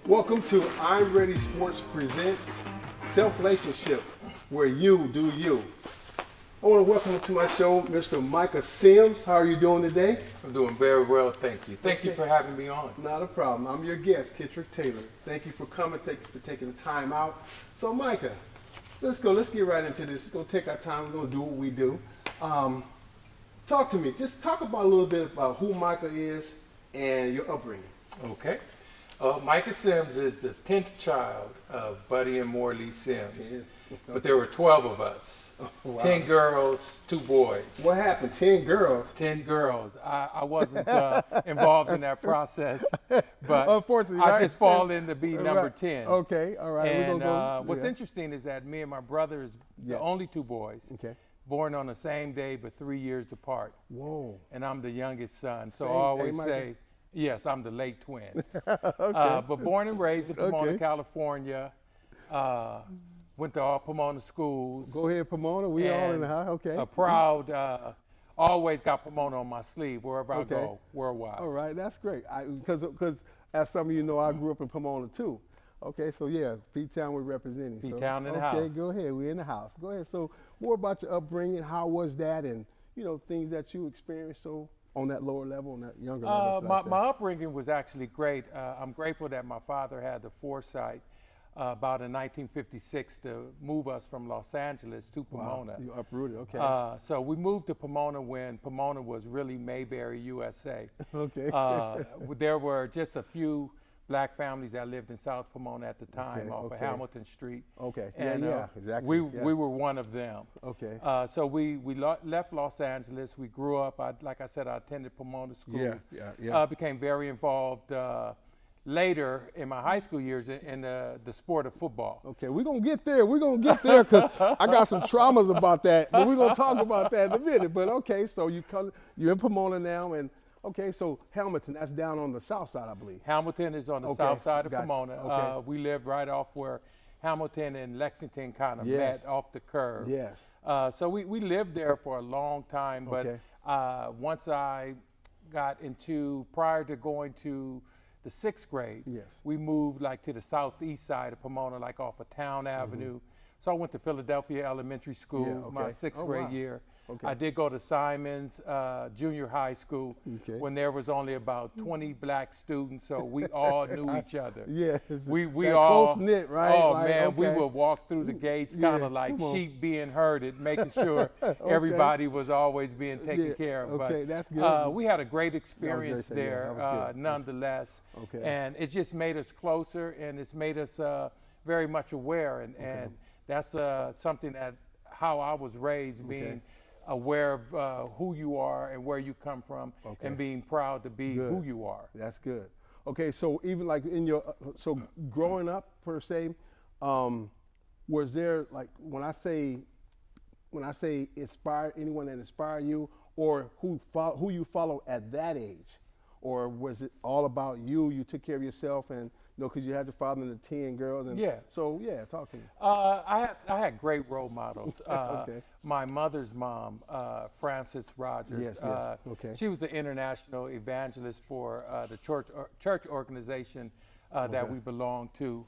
Welcome to I'm Ready Sports presents SelfLationship, where you do you. I want to welcome to my show Mr. Micah Sims. How are you doing today? I'm doing very well, thank you. Thank you for having me on. Not a problem. I'm your guest, Kittrick Taylor. Thank you for coming. Thank you for taking the time out. So Micah, let's go. Let's get right into this. We're going to take our time. We're going to do what we do. Talk to me. Just talk about a little bit about who Micah is and your upbringing. Okay. Micah Sims is the 10th child of Buddy and Morley Sims, but there were 12 of us. Oh, wow. 10 girls, 2 boys. What happened? 10 girls? 10 girls. I wasn't involved in that process, but unfortunately, I right? just fall in to be number 10. Okay, all right. And what's interesting is that me and my brothers, the only 2 boys, born on the same day but 3 years apart. Whoa. And I'm the youngest son, so Same, I always Micah? say, yes, I'm the late twin. Okay. But born and raised in Pomona, California. Went to all Pomona schools. Go ahead, Pomona. We all in the house. Okay. A proud, always got Pomona on my sleeve wherever I go, worldwide. All right, that's great. Because as some of you know, I grew up in Pomona too. Okay, so yeah, P-Town we're representing. P-Town in the house. Okay, go ahead. We're in the house. Go ahead. So more about your upbringing. How was that, and things that you experienced on that lower level, on that younger level. My upbringing was actually great. I'm grateful that my father had the foresight about in 1956 to move us from Los Angeles to Pomona. Wow, you uprooted, okay. So we moved to Pomona when Pomona was really Mayberry, USA. Okay. There were just a few black families that lived in South Pomona at the time off of Hamilton Street. Okay, and, exactly. We were one of them. Okay. So we left Los Angeles. We grew up, like I said, I attended Pomona School. Became very involved later in my high school years in the sport of football. Okay, we're going to get there. We're going to get there because I got some traumas about that, but we're going to talk about that in a minute. But okay, so you're in Pomona now, and okay, so Hamilton, that's down on the south side, I believe. Hamilton is on the south side of Pomona. Okay. We live right off where Hamilton and Lexington kind of met off the curve. Yes. So we lived there for a long time, but once I got prior to going to the 6th grade, we moved like to the southeast side of Pomona, like off of Town Avenue. So I went to Philadelphia Elementary School my 6th grade year. Okay. I did go to Simons Junior High School when there was only about 20 black students, so we all knew each other. Yes, we all close knit, right? Oh man, we would walk through the gates kind of like sheep being herded, making sure everybody was always being taken care of. Okay, that's good. We had a great experience there, nonetheless, and it just made us closer, and it's made us very much aware, and that's something that how I was raised, being aware of who you are and where you come from, and being proud to be who you are. That's good. Okay, so even like in your, so growing up per se, was there like, when I say inspire, anyone that inspired you, or who you follow at that age? Or was it all about you took care of yourself, and because you had your father and the 10 girls, and so talk to me. I had great role models. My mother's mom, Frances Rogers. She was the international evangelist for the church organization that we belonged to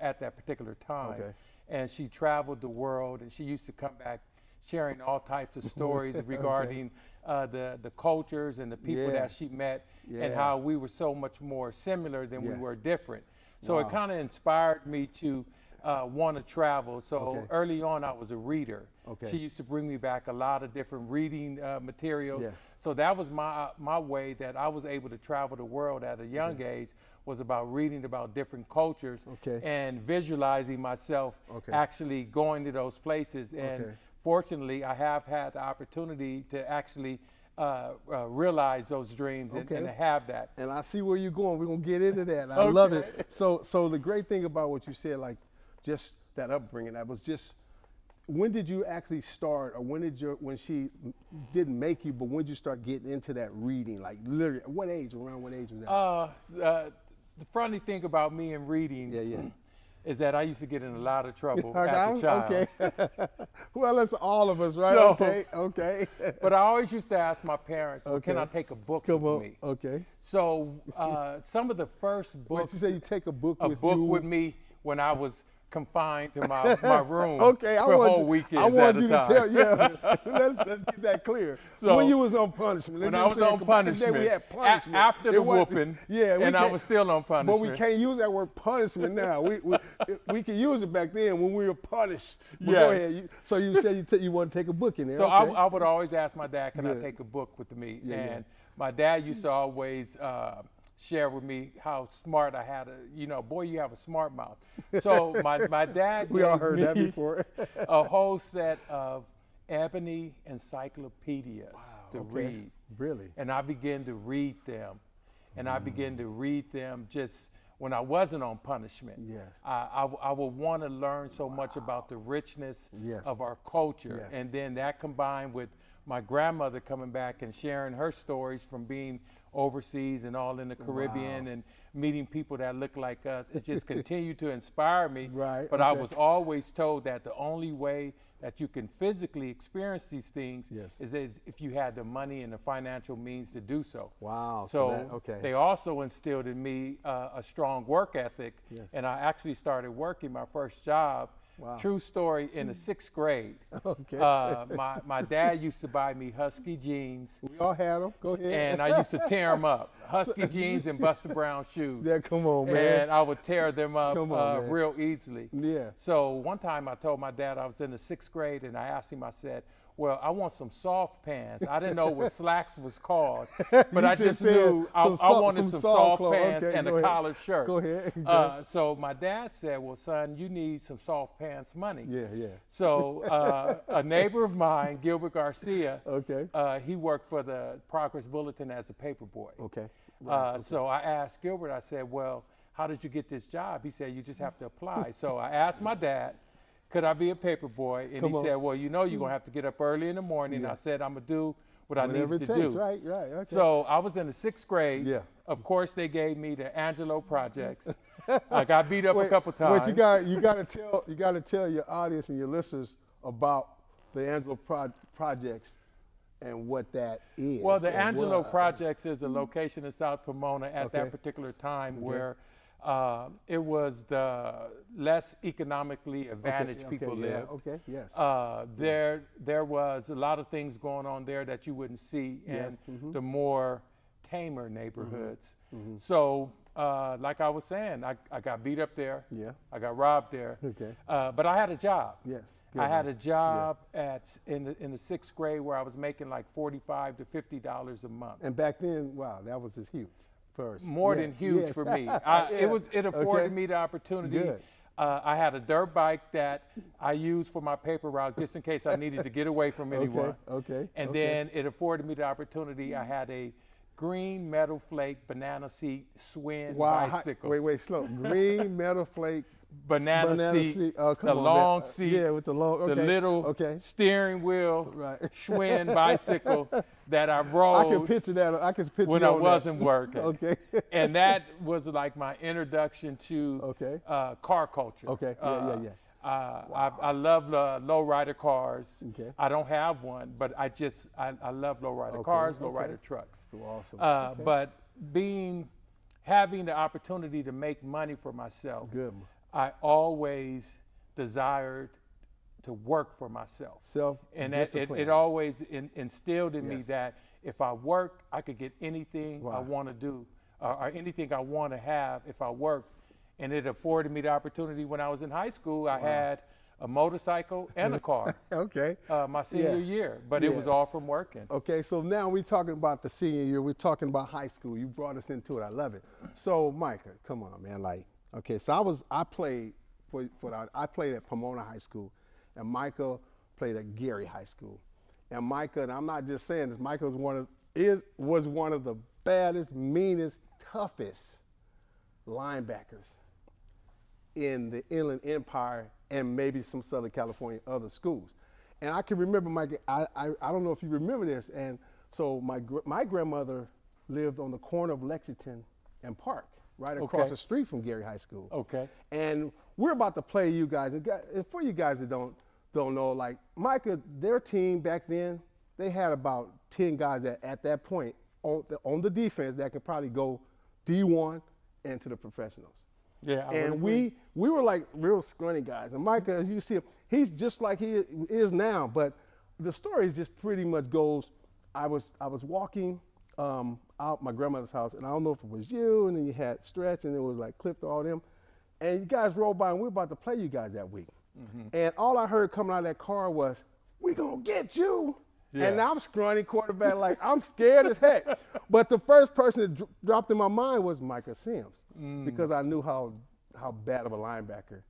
at that particular time. And she traveled the world, and she used to come back sharing all types of stories regarding the cultures and the people that she met, and how we were so much more similar than we were different. So it kind of inspired me to want to travel. So early on, I was a reader. She used to bring me back a lot of different reading materials. So that was my way that I was able to travel the world at a young age, was about reading about different cultures and visualizing myself actually going to those places. And fortunately, I have had the opportunity to actually realize those dreams and have that. And I see where you're going. We're going to get into that. I love it. So the great thing about what you said, like just that upbringing, that was just, when did you actually start, or when she didn't make you, but when did you start getting into that reading? Like literally, around what age was that? The funny thing about me and reading is that I used to get in a lot of trouble as a child. Okay. Well, it's all of us, right? So, okay. But I always used to ask my parents, well, can I take a book with me? Okay. So some of the first books. Wait, you say you take a book with you? A book with me when I was confined to my room okay, for a whole weekend. I want you to tell, let's get that clear. So, when you was on punishment. When I was on punishment, we had punishment. After the whooping, and I was still on punishment. But we can't use that word punishment now. we can use it back then when we were punished. But go ahead. So you said you want to take a book in there. So I would always ask my dad, can I take a book with me? Yeah, my dad used to always share with me how smart I had. Boy, you have a smart mouth. So my dad we all heard that before. A whole set of ebony encyclopedias to read. Really? And I began to read them. And I began to read them just when I wasn't on punishment. Yes. I would want to learn so much about the richness of our culture. Yes. And then that combined with my grandmother coming back and sharing her stories from being overseas and all in the Caribbean and meeting people that look like us. It just continued to inspire me. Right. But I was always told that the only way that you can physically experience these things is if you had the money and the financial means to do so. Wow. So they also instilled in me a strong work ethic. Yes. And I actually started working my first job. Wow. True story, in the 6th grade. Okay. My dad used to buy me Husky jeans. We all had them. Go ahead. And I used to tear them up. Husky jeans and Buster Brown shoes. Yeah, come on, man. And I would tear them up real easily. Yeah. So one time I told my dad I was in the 6th grade and I asked him, I said, well, I want some soft pants. I didn't know what slacks was called, but I just knew I wanted some soft pants and a collared shirt. Go ahead. So my dad said, well, son, you need some soft pants money. Yeah. So a neighbor of mine, Gilbert Garcia, okay. He worked for the Progress Bulletin as a paper boy. Okay. So I asked Gilbert, I said, well, how did you get this job? He said, you just have to apply. So I asked my dad, could I be a paper boy? And he said, well, you're going to have to get up early in the morning. I said, I'm going to do what I need to do. Right. Okay. So I was in the 6th grade. Yeah. Of course, they gave me the Angelo projects. I got beat up a couple times. But you got to tell your audience and your listeners about the Angelo projects and what that is. Well, the Angelo projects is a location in South Pomona at that particular time where it was the less economically advantaged people lived. Okay, yes. There was a lot of things going on there that you wouldn't see in the more tamer neighborhoods. So, like I was saying, I got beat up there. Yeah. I got robbed there. Okay. But I had a job. Yes. I had a job in the 6th grade where I was making like $45 to $50 a month. And back then, wow, that was just huge. First. More than huge for me. It afforded me the opportunity. Good. I had a dirt bike that I used for my paper route just in case I needed to get away from anyone. And then it afforded me the opportunity. I had a green metal flake banana seat Swin bicycle. Wait, slow. Green metal flake banana seat. Oh, the long seat. Yeah, with the long. The little steering wheel. Schwinn bicycle that I rode. I can picture that. I can picture when I wasn't working. Okay. And that was like my introduction to car culture. Okay. Yeah. I love lowrider cars. Okay. I don't have one, but I love lowrider cars, lowrider trucks. Awesome. But having the opportunity to make money for myself, I always desired to work for myself. And it always instilled in me that if I worked, I could get anything I want to do or anything I want to have if I worked. And it afforded me the opportunity when I was in high school. I had a motorcycle and a car. My senior year, but it was all from working. Okay, so now we're talking about the senior year. We're talking about high school. You brought us into it. I love it. So, Micah, come on, man. So I played at Pomona High School, and Micah played at Gary High School. And Micah, and I'm not just saying this, Micah was one of the baddest, meanest, toughest linebackers in the Inland Empire and maybe some Southern California other schools. And I can remember, Mike, I don't know if you remember this, and so my grandmother lived on the corner of Lexington and Park. right across the street from Gary High School. Okay. And we're about to play you guys. And for you guys that don't know, like Micah, their team back then, they had about 10 guys that at that point on the defense that could probably go D1 and to the professionals. Yeah, and we were like real scrawny guys. And Micah, as you see him, he's just like he is now. But the story just pretty much goes, I was walking out my grandmother's house, and I don't know if it was you, and then you had Stretch, and it was like Cliff, all them. And you guys rolled by, and we were about to play you guys that week. Mm-hmm. And all I heard coming out of that car was, "We gonna get you." Yeah. And I'm scrawny quarterback, like I'm scared as heck. But the first person that dropped in my mind was Micah Sims, because I knew how bad of a linebacker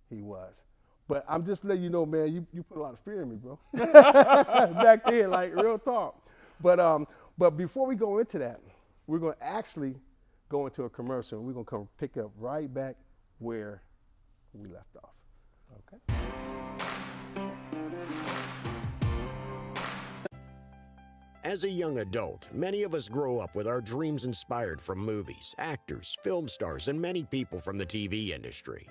he was. But I'm just letting you know, man, you put a lot of fear in me, bro. Back then, like real talk. But before we go into that, we're gonna actually go into a commercial. We're gonna come pick up right back where we left off. Okay. As a young adult, many of us grow up with our dreams inspired from movies, actors, film stars, and many people from the TV industry.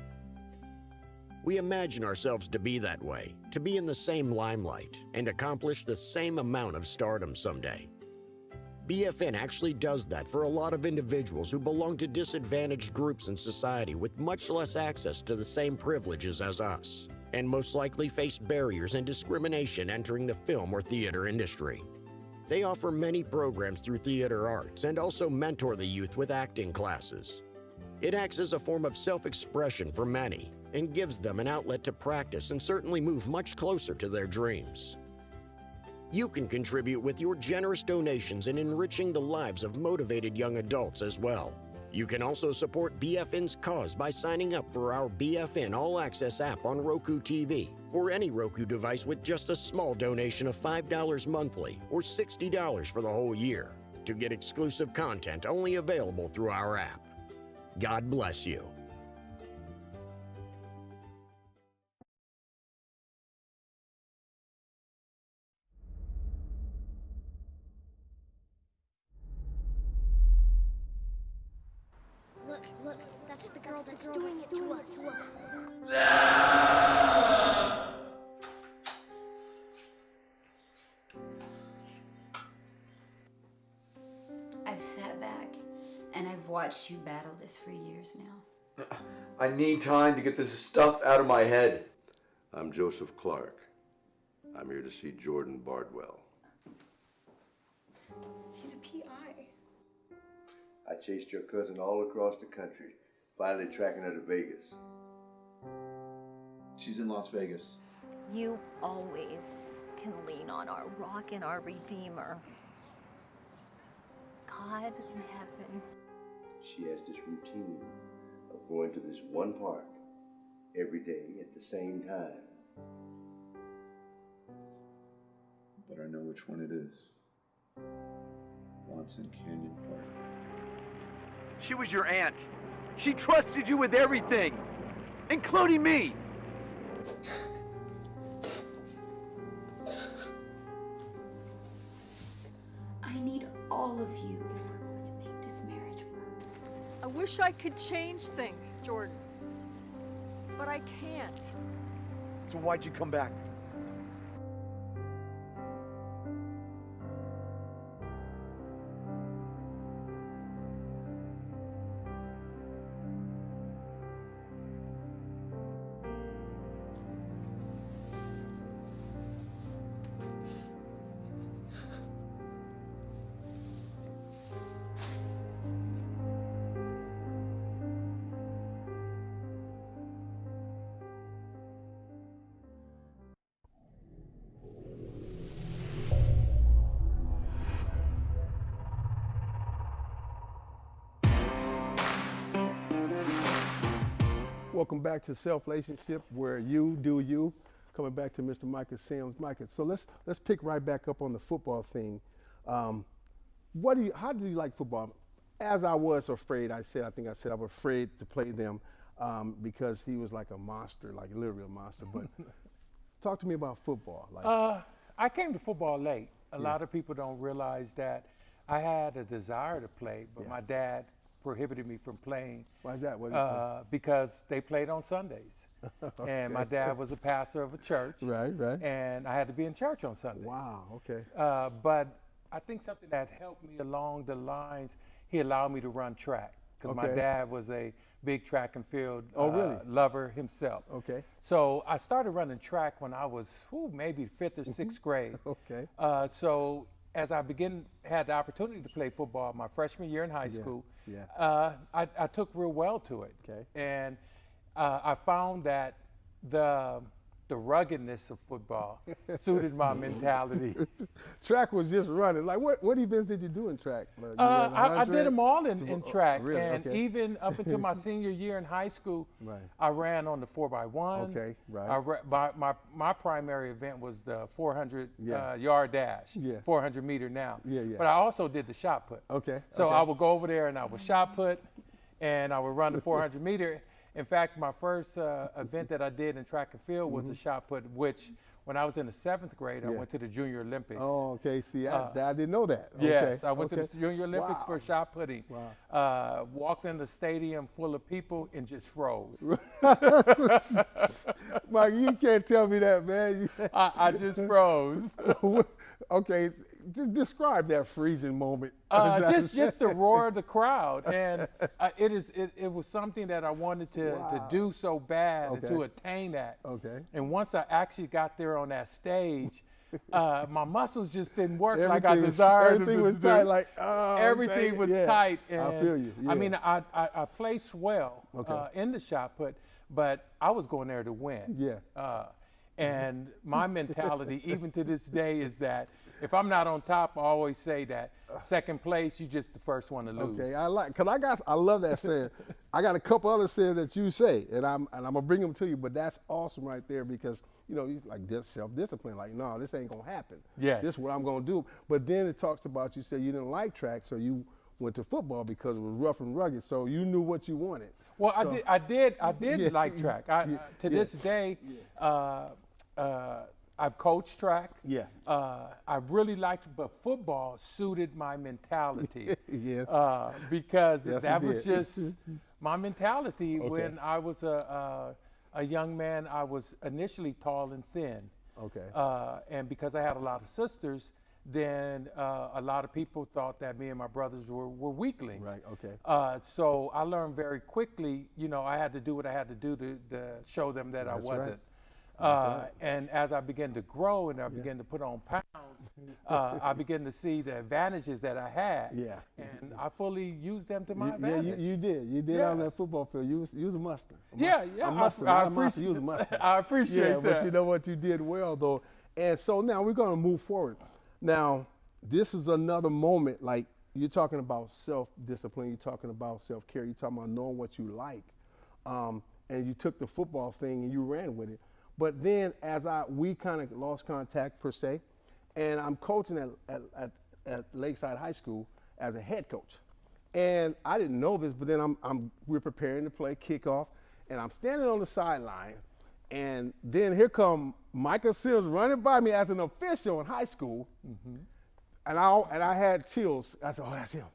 We imagine ourselves to be that way, to be in the same limelight, and accomplish the same amount of stardom someday. BFN actually does that for a lot of individuals who belong to disadvantaged groups in society with much less access to the same privileges as us, and most likely face barriers and discrimination entering the film or theater industry. They offer many programs through theater arts and also mentor the youth with acting classes. It acts as a form of self-expression for many and gives them an outlet to practice and certainly move much closer to their dreams. You can contribute with your generous donations in enriching the lives of motivated young adults as well. You can also support BFN's cause by signing up for our BFN All Access app on Roku TV or any Roku device with just a small donation of $5 monthly or $60 for the whole year to get exclusive content only available through our app. God bless you. Look, that's the girl that's doing it to us. I've sat back and I've watched you battle this for years now. I need time to get this stuff out of my head. I'm Joseph Clark. I'm here to see Jordan Bardwell. He's a PI. I chased your cousin all across the country, finally tracking her to Vegas. She's in Las Vegas. You always can lean on our rock and our Redeemer. God in heaven. She has this routine of going to this one park every day at the same time. But I know which one it is. Watson Canyon Park. She was your aunt. She trusted you with everything, including me. I need all of you if we're going to make this marriage work. I wish I could change things, Jordan, but I can't. So why'd you come back? Welcome back to SelfLationship, where you do you. Coming back to Mr. Micah Sims. Micah, so let's pick right back up on the football thing. How do you like football? As I was afraid, I think I said I was afraid to play them because he was like a monster, like literally a monster. But talk to me about football. I came to football late. A lot of people don't realize that I had a desire to play, but my dad prohibited me from playing. Why is that? Because they played on Sundays. Okay. And my dad was a pastor of a church. Right. And I had to be in church on Sundays. Wow, okay. But I think something that helped me along the lines, he allowed me to run track. Because my dad was a big track and field lover himself. Okay. So I started running track when I was maybe 5th or 6th grade. Okay. So as I had the opportunity to play football my freshman year in high school, I took real well to it. Okay. And I found that the ruggedness of football suited my mentality. Track was just running. Like what events did you do in track? I did them all in track. Really? And even up until my senior year in high school, I ran on the 4x1. Okay, right. My primary event was the 400 yard dash, 400 meter now. But I also did the shot put. Okay. So I would go over there and I would shot put, and I would run the 400 meter. In fact, my first event that I did in track and field was a shot put, which when I was in the 7th grade, I went to the Junior Olympics. Oh, okay. See, I didn't know that. Yes, I went to the Junior Olympics for shot putting. Wow. Walked in the stadium full of people and just froze. Mike, you can't tell me that, man. I just froze. Okay, just describe that freezing moment. Just the roar of the crowd, and it was something that I wanted to do so bad and to attain that. Okay. And once I actually got there on that stage, my muscles just didn't work like I desired. Everything was tight. Like everything was tight. And I feel you. Yeah. I mean, I placed well in the shot put, but I was going there to win. Yeah. And my mentality, even to this day, is that if I'm not on top, I always say that second place, you're just the first one to lose. Okay, I love that saying. I got a couple other sayings that you say, and I'm gonna bring them to you. But that's awesome right there because you like just self-discipline. Like, no, this ain't gonna happen. Yes. This is what I'm gonna do. But then it talks about you said you didn't like track, so you went to football because it was rough and rugged. So you knew what you wanted. Well, so, I did like track. To this day. I've coached track. Yeah. I really liked, but football suited my mentality. Yes. Because that was just my mentality. Okay. When I was a young man, I was initially tall and thin. Okay. And because I had a lot of sisters, then a lot of people thought that me and my brothers were weaklings. Right. Okay. So I learned very quickly. I had to do what I had to do to show them that I wasn't. Right. And as I began to grow and I began to put on pounds, I began to see the advantages that I had. Yeah. And I fully used them to my advantage. Yeah, you did. You did on that football field. You was a muster. Yeah. A muster, not a monster. You was a muster. I appreciate that. But you know what? You did well, though. And so now we're going to move forward. Now, this is another moment, like you're talking about self-discipline, you're talking about self-care, you're talking about knowing what you like. And you took the football thing and you ran with it. But then we kind of lost contact per se, and I'm coaching at Lakeside High School as a head coach. And I didn't know this, but then we're preparing to play kickoff, and I'm standing on the sideline, and then here come Micah Sims running by me as an official in high school, and I had chills. I said, oh, that's him,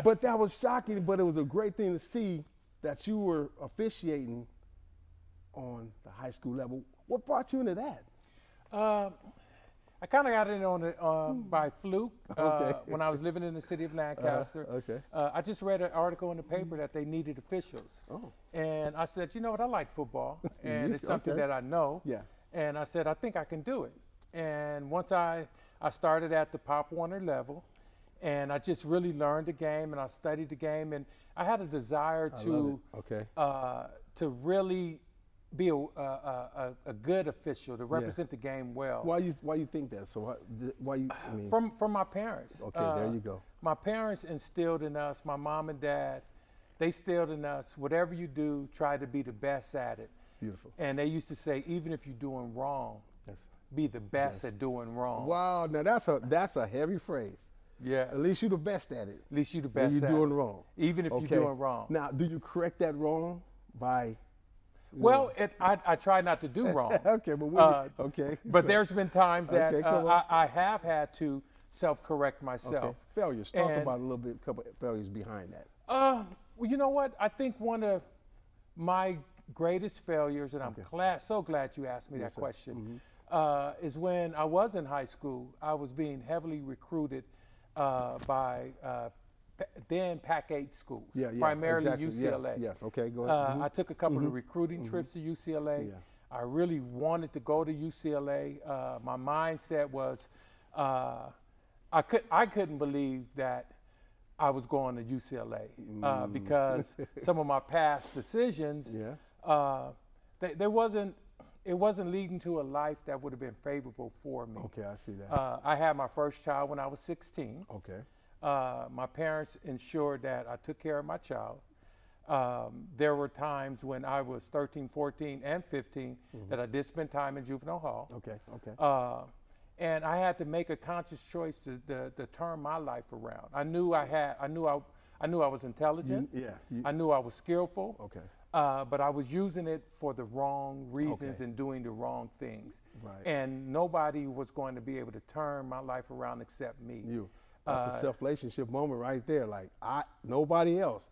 But that was shocking, but it was a great thing to see that you were officiating on the high school level. What brought you into that? I kind of got in on it by fluke when I was living in the city of Lancaster. I just read an article in the paper that they needed officials. Oh. And I said, you know what, I like football, and it's something that I know. Yeah. And I said, I think I can do it. And once I started at the Pop Warner level, and I just really learned the game, and I studied the game, and I had a desire to really be a good official, to represent the game well. Why you think that? So why you? I mean, from my parents. Okay, there you go. My parents instilled in us. My mom and dad, they instilled in us. Whatever you do, try to be the best at it. Beautiful. And they used to say, even if you're doing wrong, be the best at doing wrong. Wow, now that's a heavy phrase. Yeah. At least you're the best at it. At least you're the best. You're doing wrong. Even if you're doing wrong. Now, do you correct that wrong by? Well, I try not to do wrong. Okay, but But there's been times that I have had to self-correct myself. Okay. Failures. Talk about a little bit, a couple of failures behind that. Well, you know what? I think one of my greatest failures, and I'm so glad you asked me that question, is when I was in high school. I was being heavily recruited by then Pac-8 schools, primarily UCLA. Yes, okay, go ahead. I took a couple of recruiting trips to UCLA. I really wanted to go to UCLA. My mindset was, I couldn't believe that I was going to UCLA because some of my past decisions, it wasn't leading to a life that would have been favorable for me. Okay, I see that. I had my first child when I was 16. Okay. My parents ensured that I took care of my child. There were times when I was 13, 14, and 15 that I did spend time in juvenile hall. Okay, okay. And I had to make a conscious choice to turn my life around. I knew I was intelligent. I knew I was skillful. Okay. But I was using it for the wrong reasons and doing the wrong things. Right. And nobody was going to be able to turn my life around except me. You. That's a self-relationship moment right there. Like, nobody else.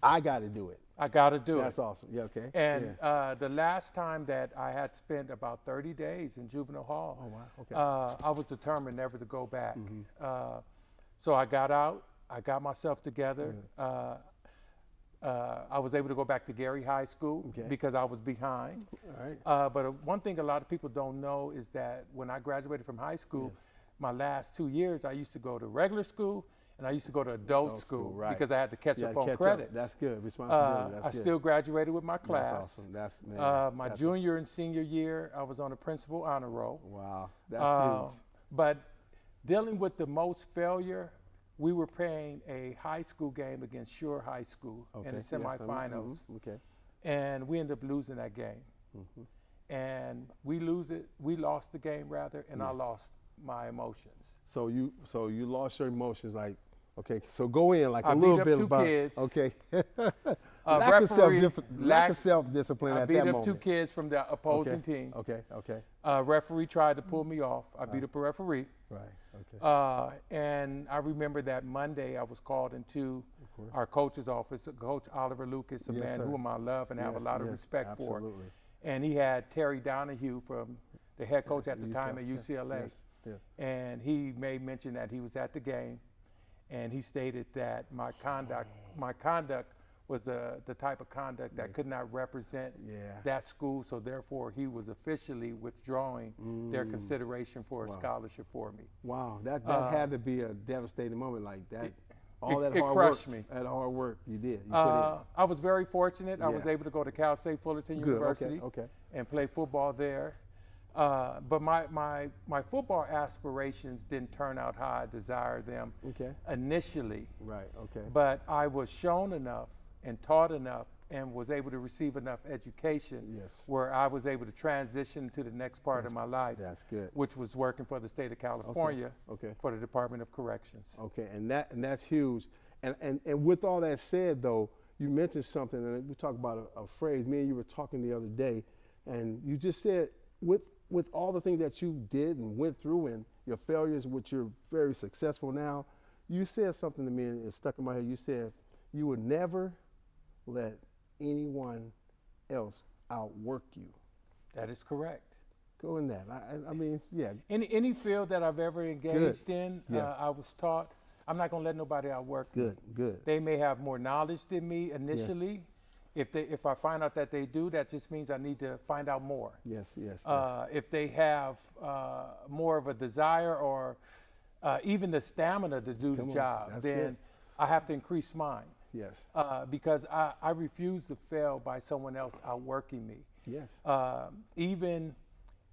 I got to do it. I got to do it. That's awesome. Yeah, okay. And the last time that I had spent about 30 days in juvenile hall, I was determined never to go back. So I got out. I got myself together. I was able to go back to Gary High School because I was behind. All right. But one thing a lot of people don't know is that when I graduated from high school, my last 2 years, I used to go to regular school and I used to go to adult school because I had to catch up on credits. That's good. Responsibility. That's I good. still graduated with my class. That's awesome. My junior and senior year, I was on the principal honor roll. Wow. That's huge. But dealing with the most failure, we were playing a high school game against Shure High School in the semifinals. And we ended up losing that game. And we lost the game rather, and I lost my emotions. So you lost your emotions, like, okay, so go in like a little bit about kids. Okay. lack of self-discipline at that moment. I beat up 2 kids from the opposing team. Okay. Referee tried to pull me off. I beat up a referee. Right. Okay. And I remember that Monday I was called into our coach's office, Coach Oliver Lucas, a man whom I love and have a lot of respect for. And he had Terry Donahue, from the head coach at the time at UCLA. And he made mention that he was at the game, and he stated that my conduct was the type of conduct that could not represent that school, so therefore he was officially withdrawing their consideration for a scholarship for me. Wow, that had to be a devastating moment like that. It crushed me. That hard work you did. I was very fortunate. I was able to go to Cal State Fullerton University and play football there. But my football aspirations didn't turn out how I desired them initially. Right, okay. But I was shown enough and taught enough and was able to receive enough education where I was able to transition to the next part of my life. That's good. Which was working for the state of California for the Department of Corrections. Okay, and that's huge. And with all that said, though, you mentioned something, and we talked about a phrase. Me and you were talking the other day, and you just said, with all the things that you did and went through and your failures, which you're very successful now, you said something to me and it stuck in my head. You said you would never let anyone else outwork you. That is correct. Go in that. I mean, yeah. Any field that I've ever engaged in, I was taught, I'm not going to let nobody outwork me. Good. They may have more knowledge than me initially. If I find out that they do, that just means I need to find out more. Yes. If they have more of a desire or even the stamina to do the job, then I have to increase mine. Yes. Because I refuse to fail by someone else outworking me. Yes. Even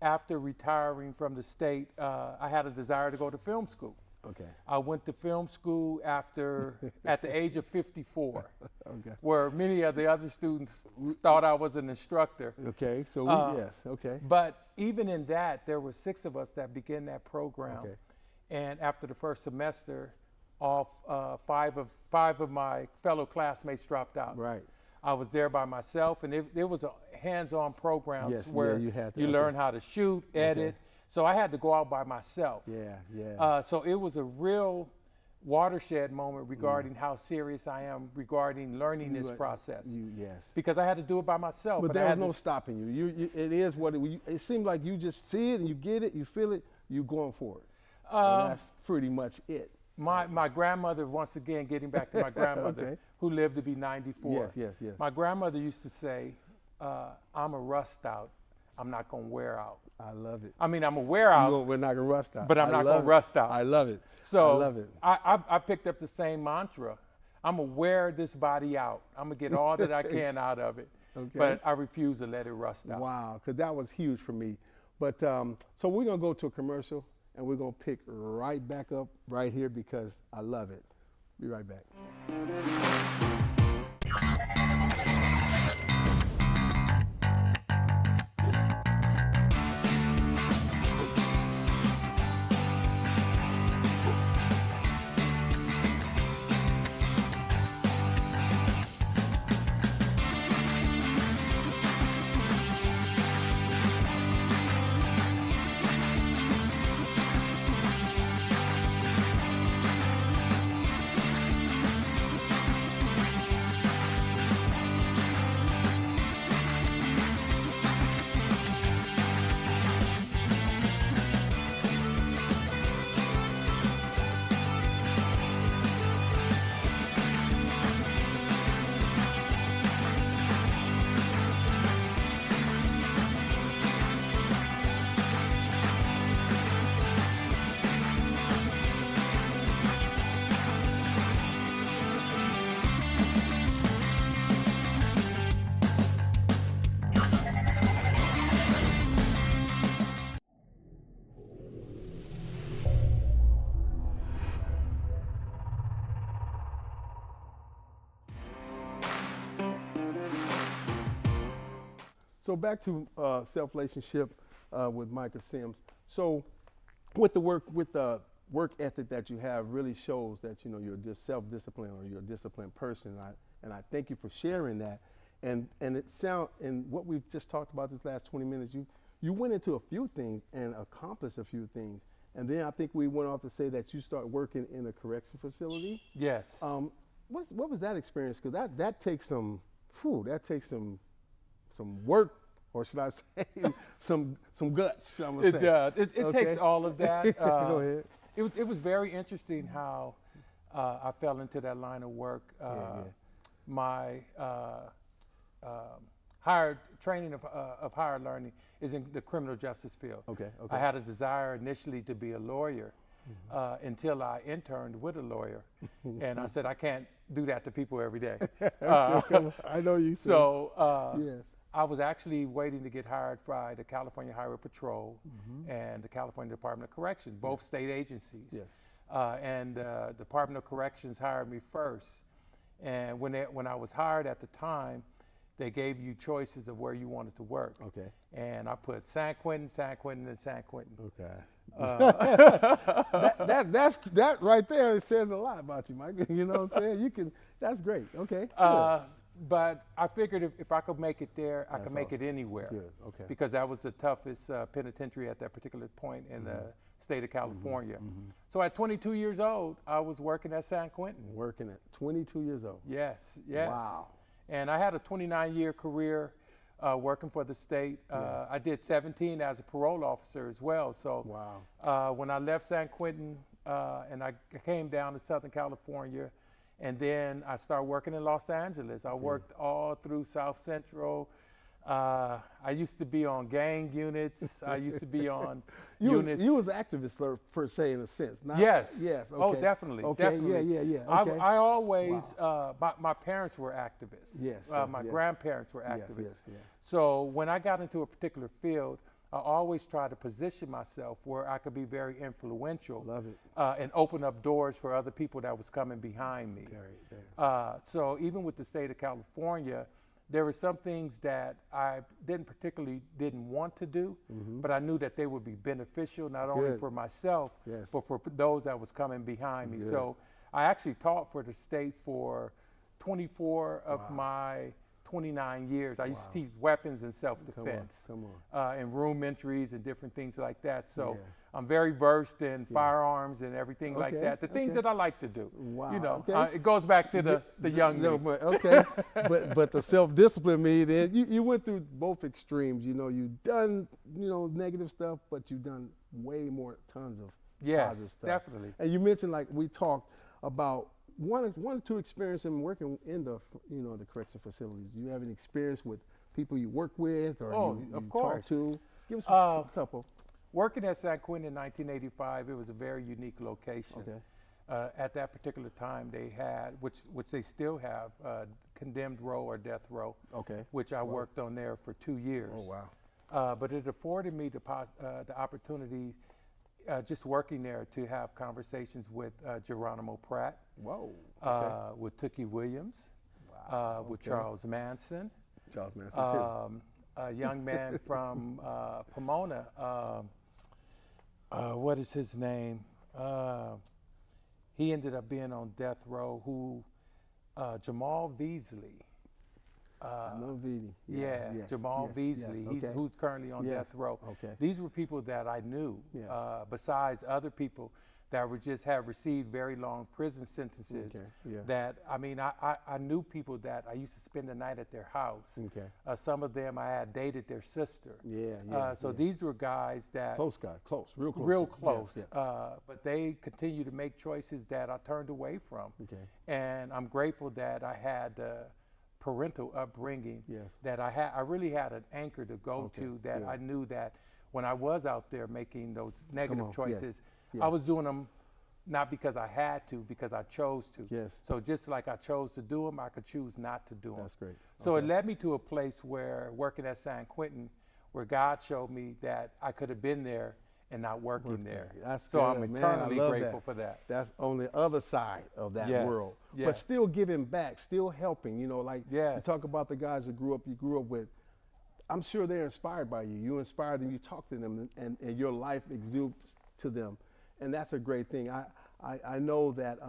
after retiring from the state, I had a desire to go to film school. Okay. I went to film school at the age of 54, where many of the other students thought I was an instructor. Okay, so okay. But even in that, there were 6 of us that began that program. Okay. And after the first semester, all 5 of my fellow classmates dropped out. Right. I was there by myself, and it was a hands-on program where you learn how to shoot, edit. So I had to go out by myself. Yeah. So it was a real watershed moment regarding how serious I am regarding learning this process. Yes. Because I had to do it by myself. But there was no stopping you. It is what it seemed like. You just see it and you get it, you feel it, you going for it. That's pretty much it. My grandmother, once again, getting back to my grandmother, who lived to be 94. Yes. My grandmother used to say, I'm a rust out. I'm not going to wear out. I love it. I mean, I'm going to wear out. We're not going to rust out. But I'm not going to rust out. I love it. So I love it. I picked up the same mantra. I'm going to wear this body out. I'm going to get all that I can out of it. But I refuse to let it rust out. Wow, because that was huge for me. But so we're going to go to a commercial, and we're going to pick right back up right here because I love it. Be right back. So back to SelfLationship with Micah Sims. So with the work ethic that you have really shows that you're just self-disciplined or you're a disciplined person. And I thank you for sharing that. And what we've just talked about this last 20 minutes, you went into a few things and accomplished a few things. And then I think we went off to say that you start working in a correction facility. Yes. What was that experience? Because that takes some work, or should I say, some guts. It does. It takes all of that. Go ahead. It was very interesting how I fell into that line of work. My higher training of higher learning is in the criminal justice field. I had a desire initially to be a lawyer until I interned with a lawyer, and I said I can't do that to people every day. I know you. So yes. I was actually waiting to get hired by the California Highway Patrol and the California Department of Corrections, both state agencies. Yes. And the Department of Corrections hired me first. And when I was hired at the time, they gave you choices of where you wanted to work. Okay. And I put San Quentin, San Quentin, and San Quentin. Okay. That right there, it says a lot about you, Mike. You know what I'm saying? That's great. Okay. But I figured if I could make it there, I could make it anywhere. Good. Okay. Because that was the toughest penitentiary at that particular point in the state of California. So at 22 years old, I was working at San Quentin. Working at 22 years old? Yes. Wow. And I had a 29-year career working for the state. I did 17 as a parole officer as well. So when I left San Quentin and I came down to Southern California, and then I started working in Los Angeles. I worked all through South Central. I used to be on gang units. I used to be on units. You was activist per se in a sense. Yes. Yes. Okay. Oh, definitely. Okay. Definitely. Yeah. Okay. I always, my parents were activists. Yes. My grandparents were activists. Yes. So when I got into a particular field, I always tried to position myself where I could be very influential. Love it. And open up doors for other people that was coming behind me. So even with the state of California, there were some things that I didn't want to do, but I knew that they would be beneficial not only for myself, but for those that was coming behind me. So I actually taught for the state for 24 of my 29 years. I used to teach weapons and self-defense. Come on. And room entries and different things like that. So I'm very versed in firearms and everything like that. The things that I like to do. Wow. You know, it goes back to the young me. But the self-discipline me, then you went through both extremes. You know, you've done, negative stuff, but you've done way more, tons of positive stuff. Definitely. And you mentioned, like, we talked about one or two experiences in working in the, the correction facilities. Do you have any experience with people you work with or you talk to? Give us a couple. Working at San Quentin in 1985, it was a very unique location. Okay. At that particular time, they had, which they still have, condemned row or death row, which I worked on there for 2 years. Oh, wow. But it afforded me the opportunity, just working there, to have conversations with Geronimo Pratt. Whoa. With Tookie Williams. Wow. With Charles Manson. Charles Manson, too. A young man from Pomona. What is his name? He ended up being on death row. Jamal Beasley. I know Beasley. Jamal Beasley. Who's currently on death row. Okay. These were people that I knew, besides other people that have received very long prison sentences. That, I mean, I knew people that I used to spend the night at their house. Some of them I had dated their sister. So these were guys that real close. But they continue to make choices that I turned away from. And I'm grateful that I had parental upbringing, that I really had an anchor to go to, that I knew that when I was out there making those negative choices, I was doing them not because I had to, because I chose to. So just like I chose to do them, I could choose not to do them. That's great. So it led me to a place where, working at San Quentin, where God showed me that I could have been there and not working there. So I'm eternally grateful for that. That's on the other side of that world. But still giving back, still helping, like you talk about the guys that you grew up with. I'm sure they're inspired by you. You inspire them, you talk to them, and your life exudes to them. And that's a great thing. I know that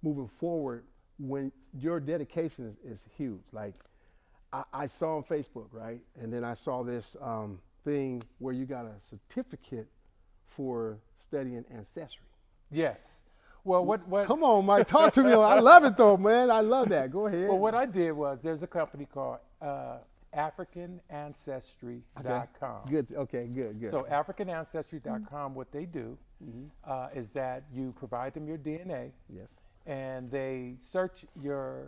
moving forward, when your dedication is huge. Like I saw on Facebook, right? And then I saw this thing where you got a certificate for studying ancestry. Yes. Well, what? Come on, Mike, talk to me. I love it though, man. I love that. Go ahead. Well, what I did was, there's a company called AfricanAncestry.com. Good. Okay. Good. So AfricanAncestry.com, what they do is that you provide them your DNA. Yes. And they search your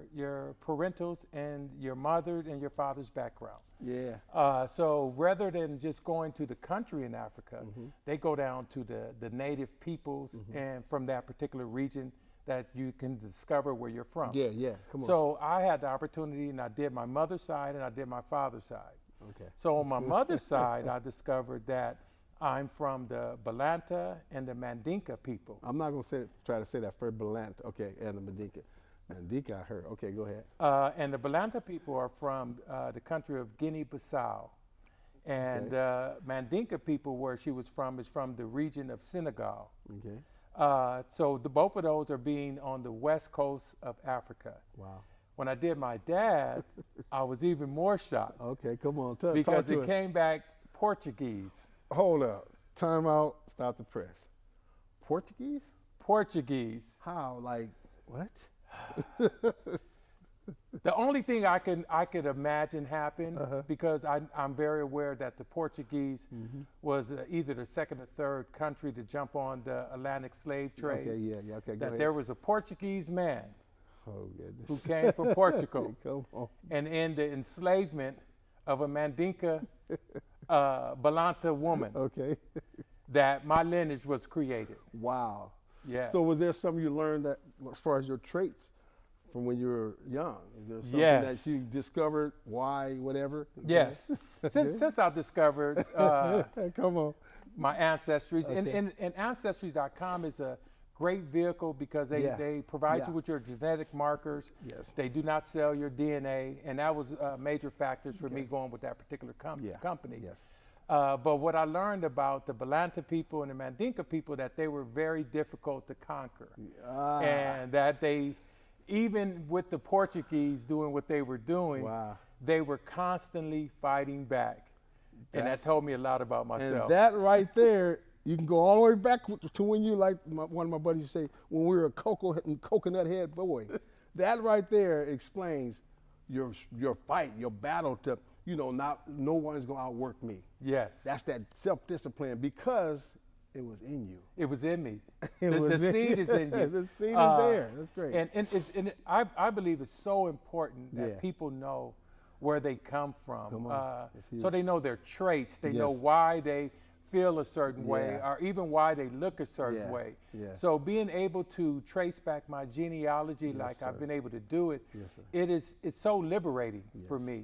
parentals and your mother and your father's background. Yeah. So rather than just going to the country in Africa, they go down to the native peoples and from that particular region that you can discover where you're from. Yeah. Come on. So I had the opportunity, and I did my mother's side and I did my father's side. Okay. So on my mother's side, I discovered that I'm from the Balanta and the Mandinka people. I'm not going to try to say that for Balanta. Okay, and the Mandinka. Mandinka, I heard. Okay, go ahead. And the Balanta people are from the country of Guinea-Bissau. And Mandinka people, where she was from, is from the region of Senegal. Okay. So both of those are being on the west coast of Africa. Wow. When I did my dad, I was even more shocked. Okay, come on. Because it came back Portuguese. Hold up. Time out. Stop the press. Portuguese? Portuguese. How? Like, what? The only thing I could imagine happened, because I'm very aware that the Portuguese was either the second or third country to jump on the Atlantic slave trade. Okay, yeah. Okay, that there was a Portuguese man who goodness. came from Portugal. Come on. And in the enslavement of a Mandinka Balanta woman. Okay. That my lineage was created. Wow. Yeah. So was there something you learned that, as far as your traits from when you were young? Is there something that you discovered, why, whatever? Yes. Since I discovered come on. my ancestries, and Ancestries.com is a great vehicle because they provide you with your genetic markers. Yes. They do not sell your DNA, and that was major factors for me going with that particular company. Yes. But what I learned about the Balanta people and the Mandinka people, that they were very difficult to conquer, and that they even with the Portuguese doing what they were doing, they were constantly fighting back. And that told me a lot about myself. And that right there, you can go all the way back to when you, like one of my buddies say, when we were a coconut head boy. That right there explains your fight, your battle to, no one's going to outwork me. Yes. That's that self-discipline because it was in you. It was in me. The seed is in you. The seed is there. That's great. And I believe it's so important that people know where they come from. So they know their traits. They know why they feel a certain way, or even why they look a certain way. So being able to trace back my genealogy like I've been able to do it, it's so liberating for me.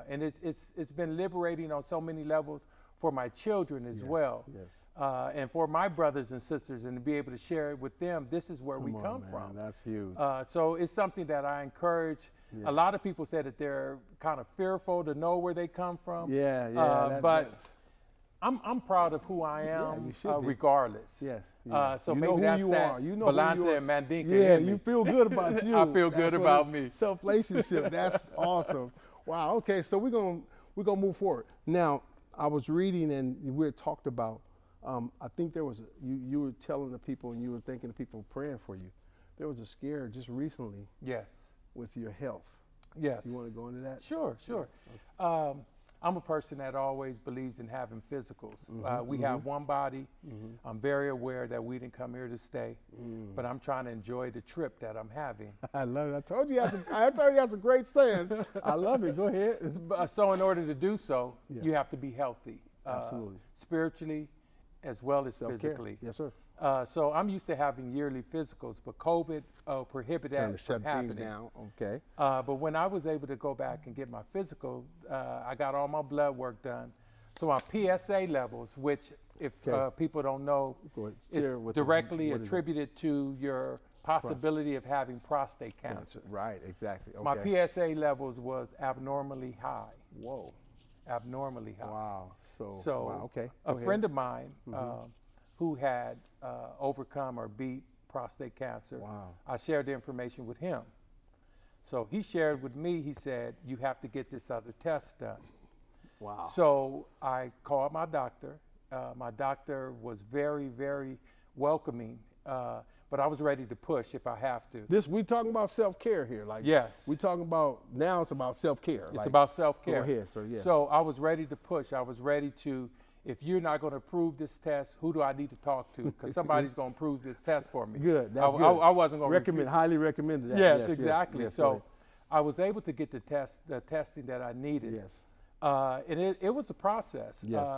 And it's been liberating on so many levels for my children as well. And for my brothers and sisters, and to be able to share it with them, this is where we come from. That's huge. So it's something that I encourage. A lot of people say that they're kind of fearful to know where they come from. But I'm proud of who I am, regardless. So maybe that's that Balanta and Mandinka. Yeah, you feel good about you. I feel good about me. Self-Lationship. That's awesome. Wow. Okay, so we're gonna move forward. Now, I was reading and we had talked about. I think there was you were telling the people and you were thinking the people were praying for you. There was a scare just recently. Yes. With your health. Yes. You want to go into that? Sure. Okay. I'm a person that always believes in having physicals. We have one body. I'm very aware that we didn't come here to stay, but I'm trying to enjoy the trip that I'm having. I love it. I told you you had some great sayings. I love it. Go ahead. So in order to do so, you have to be healthy. Absolutely. Spiritually as well as physically. Yes, sir. So I'm used to having yearly physicals, but COVID prohibited that from happening. Down. Okay. But when I was able to go back and get my physical, I got all my blood work done. So my PSA levels, which if people don't know, is directly attributed to your possibility of having prostate cancer. Right, exactly. Okay. My PSA levels was abnormally high. Whoa. Abnormally high. Wow. So wow, okay. A friend of mine who had overcome or beat prostate cancer, I shared the information with him. So he shared with me, he said, you have to get this other test done. Wow. So I called my doctor. My doctor was very, very welcoming, but I was ready to push if I have to. We talking about self-care here. Yes. We talking about, now it's about self-care. It's about self-care. Go ahead, sir, yes. So I was ready to push. I was ready to, if you're not going to approve this test, who do I need to talk to? Because somebody's going to approve this test for me. Good, that's good. I wasn't going to highly recommend that. Yes, exactly. Yes, so I was able to get the testing that I needed. Yes. And it was a process. Yes.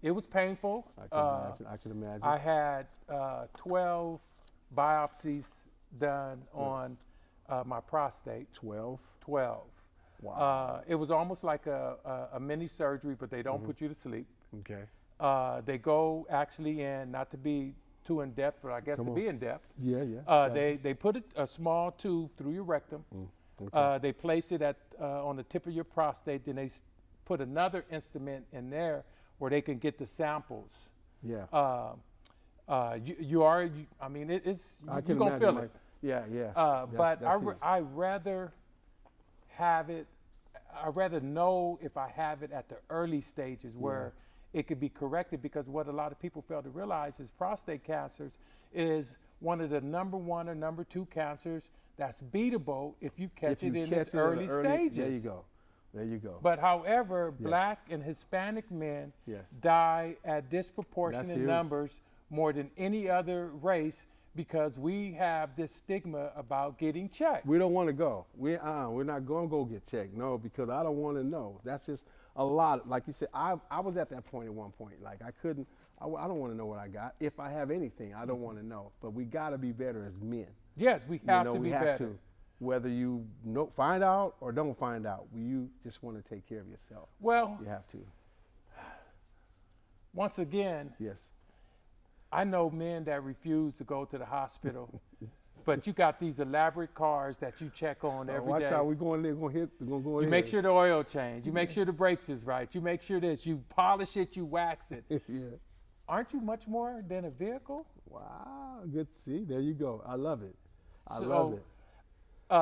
It was painful. I can imagine. I had 12 biopsies done on my prostate. 12? 12. Wow. It was almost like a mini surgery, but they don't put you to sleep. Okay. They go actually in, not to be too in depth, but I guess to be in depth. Yeah. They put a small tube through your rectum. Okay. They place it on the tip of your prostate. Then they put another instrument in there where they can get the samples. Yeah. You're gonna feel it. Yeah. But I rather have it. I rather know if I have it at the early stages where it could be corrected, because what a lot of people fail to realize is prostate cancers is one of the number 1 or number 2 cancers that's beatable if you catch it in its early stages. There you go. But however, Black and Hispanic men die at disproportionate numbers more than any other race, because we have this stigma about getting checked. We don't want to go. We're not going to go get checked. No, because I don't want to know. That's just a lot. Like you said, I was at that point at one point. Like I don't want to know what I got. If I have anything, I don't want to know. But we got to be better as men. Yes, we have to be better. To. Whether you find out or don't find out, you just want to take care of yourself. Well, you have to. Once again, yes, I know men that refuse to go to the hospital, but you got these elaborate cars that you check on every day. Watch out, we're going there, going to go You make sure the oil change. You make sure the brakes is right. You make sure this. You polish it, you wax it. Aren't you much more than a vehicle? Wow, good to see. There you go. I love it. I love it.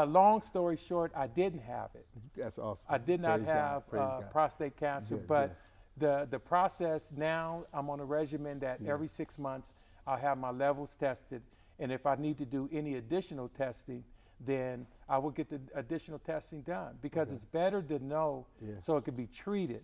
long story short, I didn't have it. That's awesome. I did not Praise have God. prostate cancer, Good, but the process now, I'm on a regimen that every 6 months I'll have my levels tested, and if I need to do any additional testing, then I will get the additional testing done, because it's better to know so it can be treated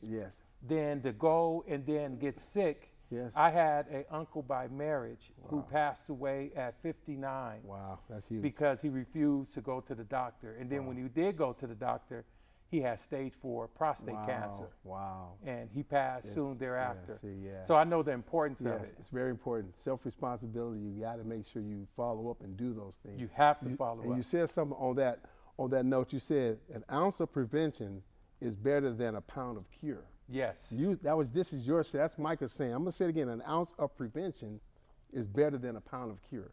than to go and then get sick. I had an uncle by marriage who passed away at 59. Wow, that's huge. Because he refused to go to the doctor. And then when he did go to the doctor, he had stage 4 prostate cancer. Wow. And he passed soon thereafter. Yeah, so I know the importance of it. It's very important. Self-responsibility, you got to make sure you follow up and do those things. You have to follow up. And you said something on that note. You said an ounce of prevention is better than a pound of cure. Yes. This is your, that's Micah saying. I'm going to say it again, an ounce of prevention is better than a pound of cure.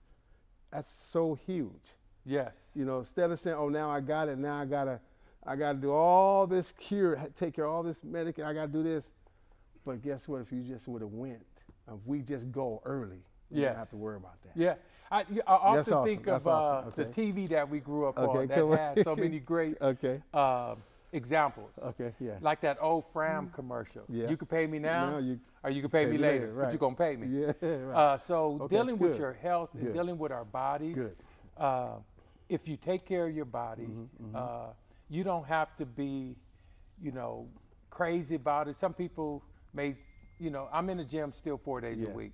That's so huge. Yes. You know, instead of saying, oh, now I got it, now I got to do all this cure, take care of all this medication, I got to do this. But guess what? If you just would have went, if we just go early, we don't have to worry about that. Yeah. I often think of the TV that we grew up on that has so many great examples. Like that old Fram commercial. You can pay me now, or you can pay me later, but you're going to pay me. So dealing with your health and dealing with our bodies, if you take care of your body, you don't have to be, crazy about it. Some people may, I'm in the gym still 4 days a week.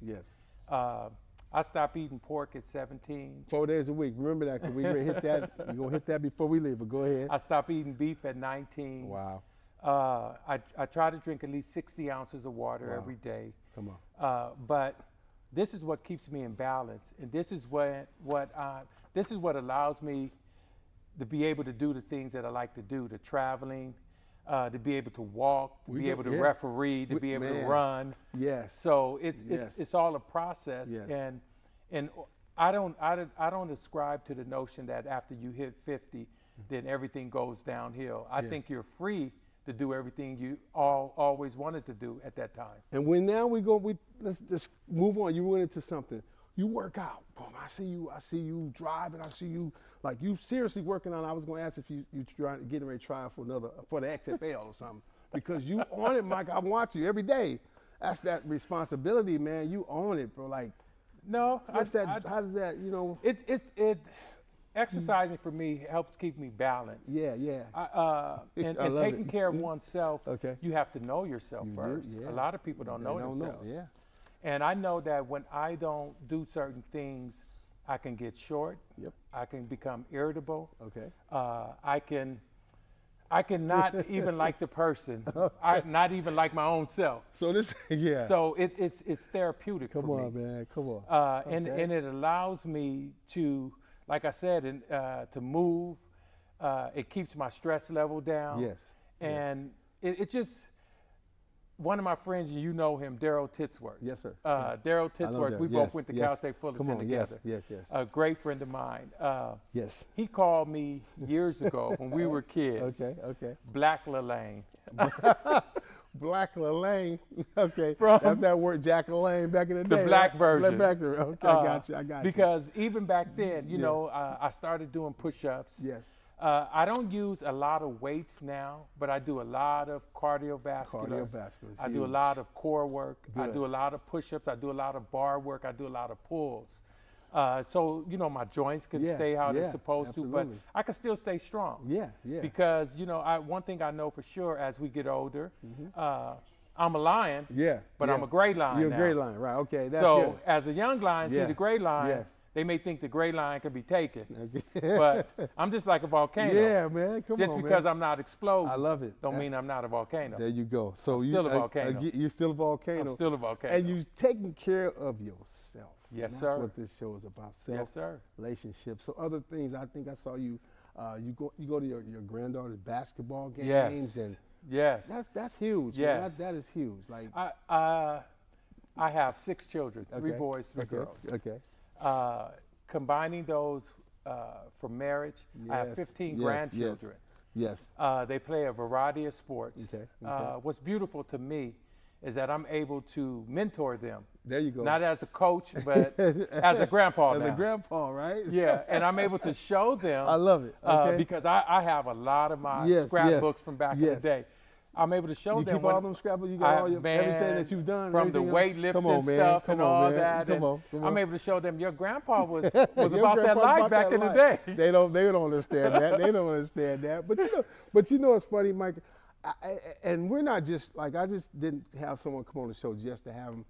I stopped eating pork at 17. 4 days a week. Remember that, because we're going to hit that. We're going to hit that before we leave, but go ahead. I stopped eating beef at 19. Wow. I try to drink at least 60 ounces of water every day. Come on. But this is what keeps me in balance, and this is what allows me to be able to do the things that I like to do, the traveling, to be able to walk, to be able to referee, to be able to run. So it's all a process, and I don't ascribe to the notion that after you hit 50, then everything goes downhill. I think you're free to do everything you always wanted to do at that time. And let's just move on. You went into something. You work out. Boom, I see you driving. I see you, like, you seriously working on. I was going to ask if you getting ready to try for the XFL or something, because you on it, Mike. I watch you every day. That's that responsibility, man. You own it, bro. Like, no, how does that, exercising for me helps keep me balanced. And taking care of oneself, you have to know yourself first. A lot of people don't know themselves. And I know that when I don't do certain things, I can get short. I can become irritable. I can not even like the person. Not even like my own self. So So it's therapeutic for me. Come on, man. Come on. And it allows me to, like I said, to move. It keeps my stress level down. And it just. One of my friends, you know him, Daryl Titsworth. Yes, sir. Daryl Titsworth, we both went to Cal State Fullerton together. Yes. A great friend of mine. He called me years ago when we were kids. Black LaLanne. Black LaLanne. That's that word, Jack LaLanne, back in the day. The black version. I got you. Because even back then, I started doing push-ups. I don't use a lot of weights now, but I do a lot of cardiovascular. I do a lot of core work. I do a lot of push-ups. I do a lot of bar work. I do a lot of pulls. So, my joints can stay how they're supposed to, but I can still stay strong. Because, one thing I know for sure as we get older, I'm a lion, but I'm a gray lion You're now. a gray lion, right. Okay, that's so good. As a young lion, see the gray lion, they may think the gray lion can be taken, but I'm just like a volcano. Yeah, man, come on, Just because I'm not exploding, I love it. Don't mean I'm not a volcano. There you go. So I'm still a volcano. You're still a volcano. I'm still a volcano. And you're taking care of yourself. Yes, and sir. That's what this show is about. Relationship. So other things, I think I saw you. You go to your granddaughter's basketball games, and that's huge. Yes, that is huge. Like I have 6 children, 3 boys, 3 girls. Combining those from marriage, I have 15 grandchildren. They play a variety of sports. What's beautiful to me is that I'm able to mentor them. There you go. Not as a coach, but as a grandpa now. As a grandpa, right? Yeah, and I'm able to show them. I love it. Okay. Because I have a lot of my scrapbooks from back in the day. I'm able to show them. You keep all them scrapbooks? You got all your everything that you've done? From the weightlifting stuff and all that. Come on. I'm able to show them your grandpa was about that life back in the day. They don't understand that. They don't understand that. But you know it's funny, Mike. And we're not just like, I just didn't have someone come on the show just to have him.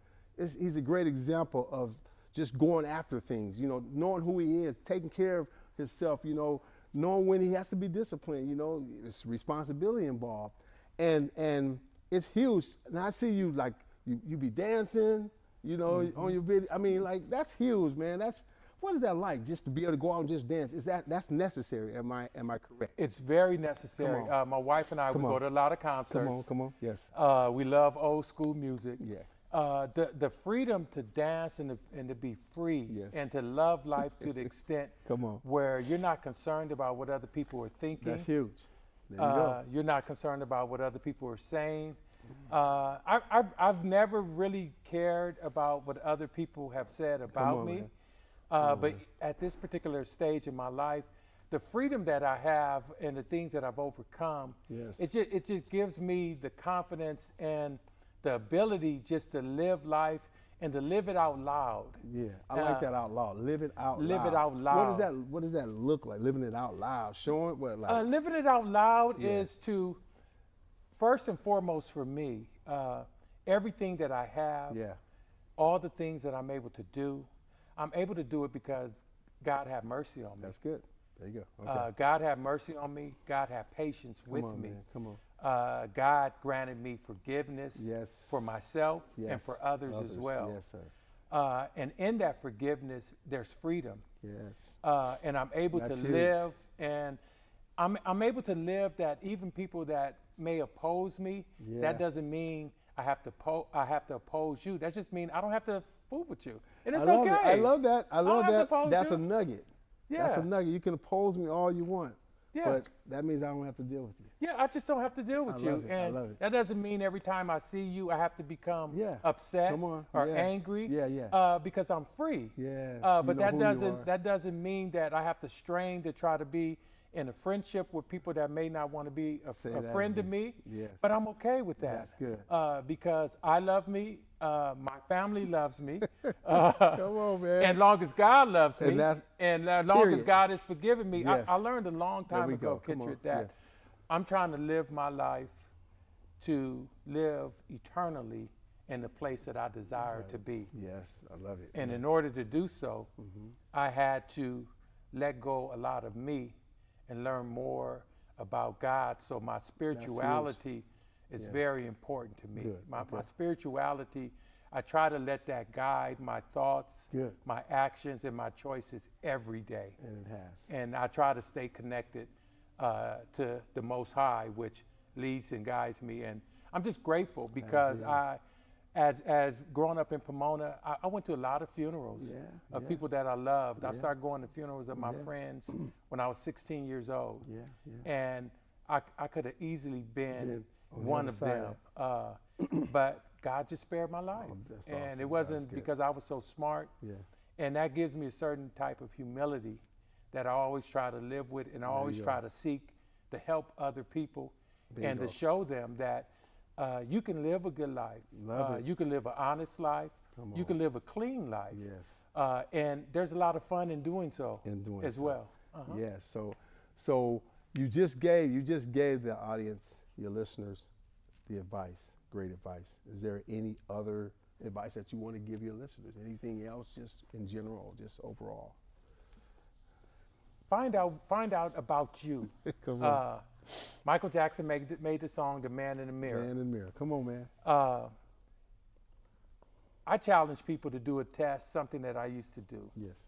He's a great example of just going after things, you know, knowing who he is, taking care of himself, you know, knowing when he has to be disciplined, you know, it's responsibility involved. And it's huge. And I see you like, you be dancing, you know, on your video. I mean, like, that's huge, man. What is that like, just to be able to go out and just dance? That's necessary? Am I correct? It's very necessary. My wife and I, we go to a lot of concerts. Come on, yes. We love old school music. Yeah. The freedom to dance and to be free, and to love life to the extent where you're not concerned about what other people are thinking. That's huge. There you go. You're not concerned about what other people are saying. I've never really cared about what other people have said about me. But at this particular stage in my life, the freedom that I have and the things that I've overcome, it just gives me the confidence and the ability just to live life and to live it out loud. Yeah, I like that, out loud. Live it out loud. Live it out loud. What does that look like, living it out loud? Showing what, like? Living it out loud is to, first and foremost for me, everything that I have, all the things that I'm able to do, I'm able to do it because God had mercy on me. That's good. There you go. Okay. God had mercy on me. God had patience with me. Man. Come on. God granted me forgiveness for myself and for others as well. Yes, sir. And in that forgiveness, there's freedom. Yes. And I'm able to live, and I'm able to live that even people that may oppose me, that doesn't mean I have to oppose you. That just means I don't have to fool with you. And it's okay. I love that. I love that. That's you. a nugget. Yeah. That's a nugget. You can oppose me all you want. Yeah. But that means I don't have to deal with you. Yeah, I just don't have to deal with you. And I love it. That doesn't mean every time I see you, I have to become upset or angry. Because I'm free. Yes. But that doesn't mean that I have to strain to try to be in a friendship with people that may not want to be a friend to me. Yes. But I'm okay with that. That's good. Because I love me. My family loves me. Come on, man. And long as God loves me, and long as God has forgiven me, I learned a long time ago, Kittredge, that I'm trying to live my life to live eternally in the place that I desire to be. Yes, I love it. And in order to do so, I had to let go a lot of me and learn more about God. So my spirituality is very important to me. My spirituality, I try to let that guide my thoughts, my actions, and my choices every day. And it has. And I try to stay connected to the Most High, which leads and guides me. And I'm just grateful because as growing up in Pomona, I went to a lot of funerals of people that I loved. I started going to funerals of my friends when I was 16 years old. And I could have easily been one of them. But God just spared my life. And awesome. It wasn't because I was so smart. And that gives me a certain type of humility that I always try to live with, and I always try to seek to help other people and to show them that you can live a good life. You can live an honest life. You can live a clean life. And there's a lot of fun in doing so as well. Yes. So you just gave the audience, your listeners, the advice, great advice. Is there any other advice that you want to give your listeners? Anything else, just in general, just overall? Find out about you. Come on. Michael Jackson made the song "The Man in the Mirror." Man in the Mirror. Come on, man. I challenge people to do a test, something that I used to do. Yes.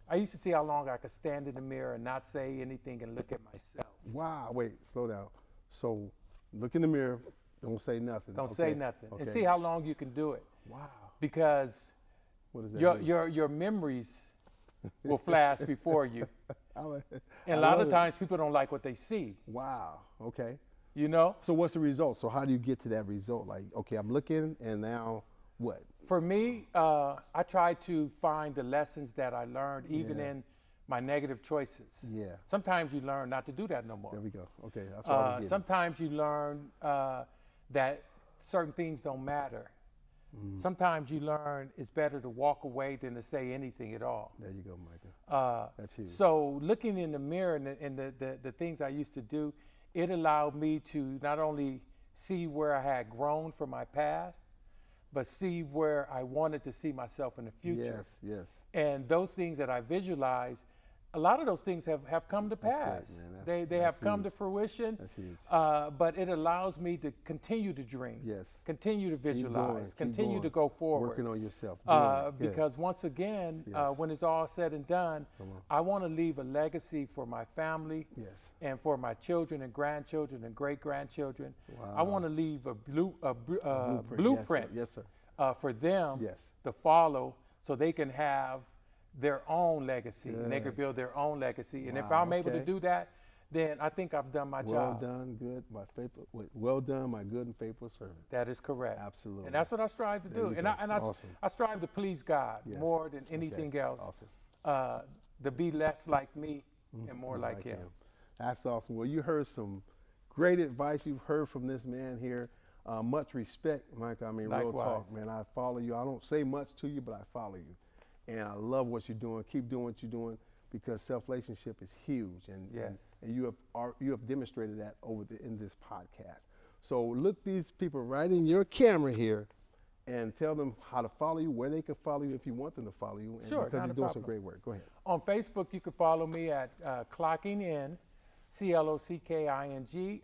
I used to see how long I could stand in the mirror and not say anything and look at myself. Wow. Wait. Slow down. So, look in the mirror. Don't say nothing. Don't say nothing, and see how long you can do it. Wow. Because what does that mean? your memories will flash before you. And a lot of times people don't like what they see. Wow. Okay. you know? So what's the result? So how do you get to that result? Like, okay, I'm looking, and now what? For me, I try to find the lessons that I learned even in my negative choices. Yeah. Sometimes you learn not to do that no more. There we go. Okay, that's what I was getting. Sometimes you learn that certain things don't matter. Sometimes you learn it's better to walk away than to say anything at all. There you go, Micah. That's huge. So looking in the mirror and the things I used to do, it allowed me to not only see where I had grown from my past, but see where I wanted to see myself in the future. Yes, yes. And those things that I visualized, a lot of those things have come to pass. They have come to fruition. That's huge. But it allows me to continue to dream. Yes. Continue to visualize. Keep continue going. to go forward. Working on yourself. Because once again, when it's all said and done, I want to leave a legacy for my family and for my children and grandchildren and great-grandchildren. Wow. I want to leave a blueprint yes, sir. For them to follow so they can have their own legacy and they can build their own legacy. And if I'm able to do that, then I think I've done my job. Well done, good, my faithful. Well done, my good and faithful servant. That is correct. Absolutely. And that's what I strive to do. And I strive to please God more than anything else. Awesome. To be less like me and more like him. That's awesome. Well, you heard some great advice. You've heard from this man here. Much respect, Micah. I mean, real talk, man. I follow you. I don't say much to you, but I follow you. And I love what you're doing. Keep doing what you're doing, because SelfLationship is huge, and you have demonstrated that in this podcast. So look these people right in your camera here, and tell them how to follow you, where they can follow you if you want them to follow you. And sure, because you're doing some great work. Go ahead. On Facebook, you can follow me at Clocking In, CLOCKINGIN :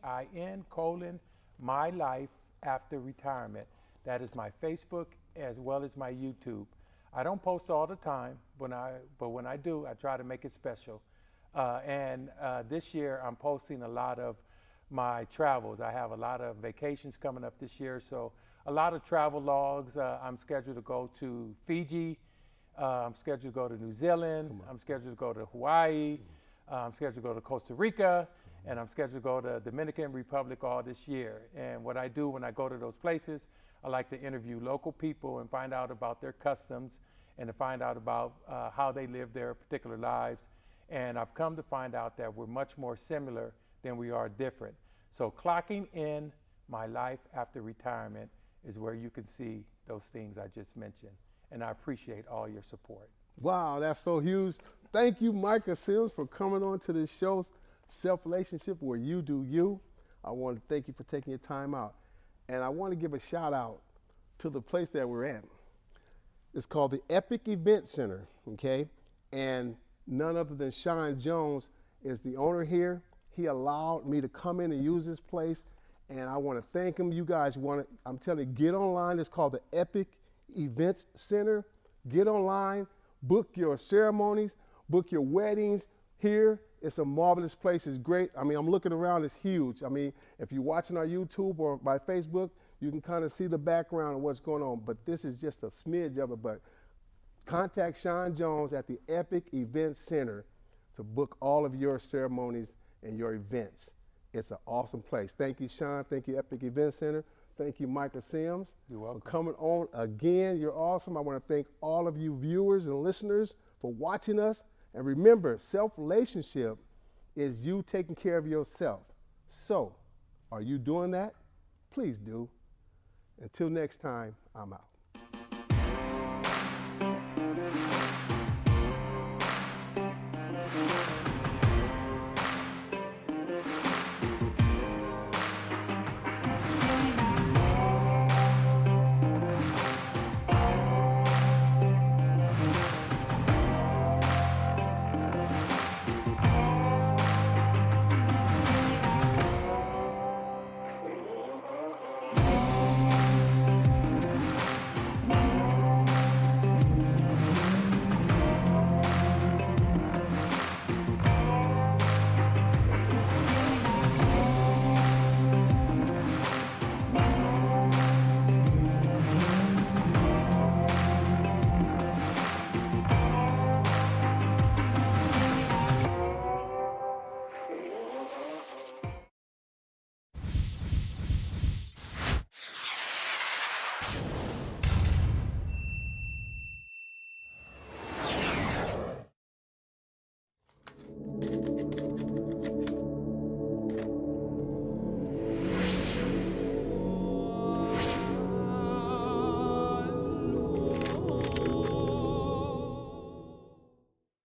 My Life After Retirement. That is my Facebook as well as my YouTube. I don't post all the time, but when I do, I try to make it special. And this year, I'm posting a lot of my travels. I have a lot of vacations coming up this year, so a lot of travel logs. I'm scheduled to go to Fiji. I'm scheduled to go to New Zealand. I'm scheduled to go to Hawaii. I'm scheduled to go to Costa Rica. And I'm scheduled to go to Dominican Republic all this year. And what I do when I go to those places, I like to interview local people and find out about their customs and to find out about how they live their particular lives. And I've come to find out that we're much more similar than we are different. So Clocking In: My Life After Retirement is where you can see those things I just mentioned. And I appreciate all your support. Wow, that's so huge. Thank you, Micah Sims, for coming on to this show, SelfLationship, where you do you. I want to thank you for taking your time out. And I want to give a shout out to the place that we're at. It's called the Epic Event Center, okay? And none other than Sean Jones is the owner here. He allowed me to come in and use this place, and I want to thank him. You guys I'm telling you, get online. It's called the Epic Events Center. Get online, book your ceremonies, book your weddings here. It's a marvelous place. It's great. I mean, I'm looking around. It's huge. I mean, if you're watching our YouTube or by Facebook, you can kind of see the background of what's going on. But this is just a smidge of it. But contact Sean Jones at the Epic Event Center to book all of your ceremonies and your events. It's an awesome place. Thank you, Sean. Thank you, Epic Event Center. Thank you, Micah Sims. You're welcome. For coming on again. You're awesome. I want to thank all of you viewers and listeners for watching us. And remember, SelfLationship is you taking care of yourself. So, are you doing that? Please do. Until next time, I'm out.